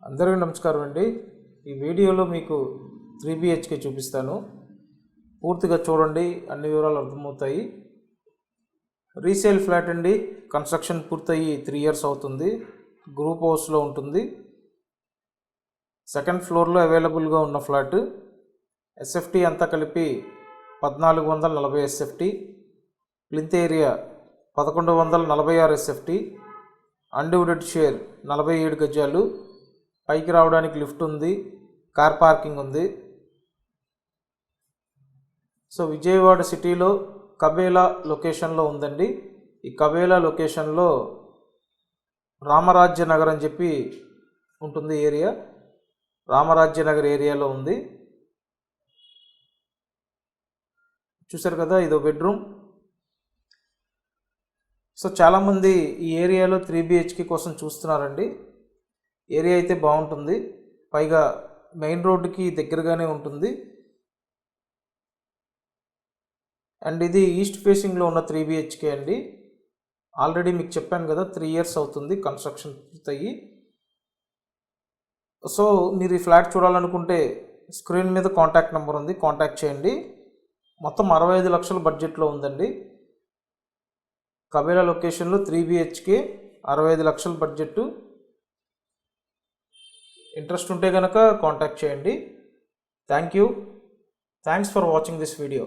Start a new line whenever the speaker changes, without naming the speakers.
అందరికీ నమస్కారం అండి. ఈ వీడియోలో మీకు 3 BHK చూపిస్తాను. పూర్తిగా చూడండి, అన్ని వివరాలు అర్థమవుతాయి. రీసేల్ ఫ్లాట్ అండి. కన్స్ట్రక్షన్ పూర్తయి 3 years అవుతుంది. గ్రూప్ హౌస్లో ఉంటుంది. సెకండ్ ఫ్లోర్లో అవైలబుల్గా ఉన్న ఫ్లాట్. SFT అంతా కలిపి 1440 SFT. Plinth area 1146 SFT. Undivided share 47 గజాలు. పైకి రావడానికి లిఫ్ట్ ఉంది, కార్ పార్కింగ్ ఉంది. సో విజయవాడ సిటీలో కబేలా లొకేషన్లో ఉందండి. ఈ కబేలా లొకేషన్లో రామరాజ్య నగర్ అని చెప్పి ఉంటుంది ఏరియా. రామరాజ్య నగర్ ఏరియాలో ఉంది. చూసారు కదా, ఇదో బెడ్రూమ్. సో చాలామంది ఈ ఏరియాలో 3 BHK కోసం చూస్తున్నారండి. ఏరియా అయితే బాగుంటుంది, పైగా మెయిన్ రోడ్డుకి దగ్గరగానే ఉంటుంది. అండ్ ఇది ఈస్ట్ ఫేసింగ్లో ఉన్న 3 BHK అండి. ఆల్రెడీ మీకు చెప్పాను కదా, 3 years అవుతుంది కన్స్ట్రక్షన్ పూర్తయ్యి. సో మీరు ఈ ఫ్లాట్ చూడాలనుకుంటే స్క్రీన్ మీద కాంటాక్ట్ నెంబర్ ఉంది, కాంటాక్ట్ చేయండి. మొత్తం 65 లక్షల బడ్జెట్లో ఉందండి. కబేలా లొకేషన్లో 3 BHK 65 లక్షల బడ్జెట్. ఇంట్రెస్ట్ ఉంటే కనుక కాంటాక్ట్ చేయండి. Thanks for watching this video.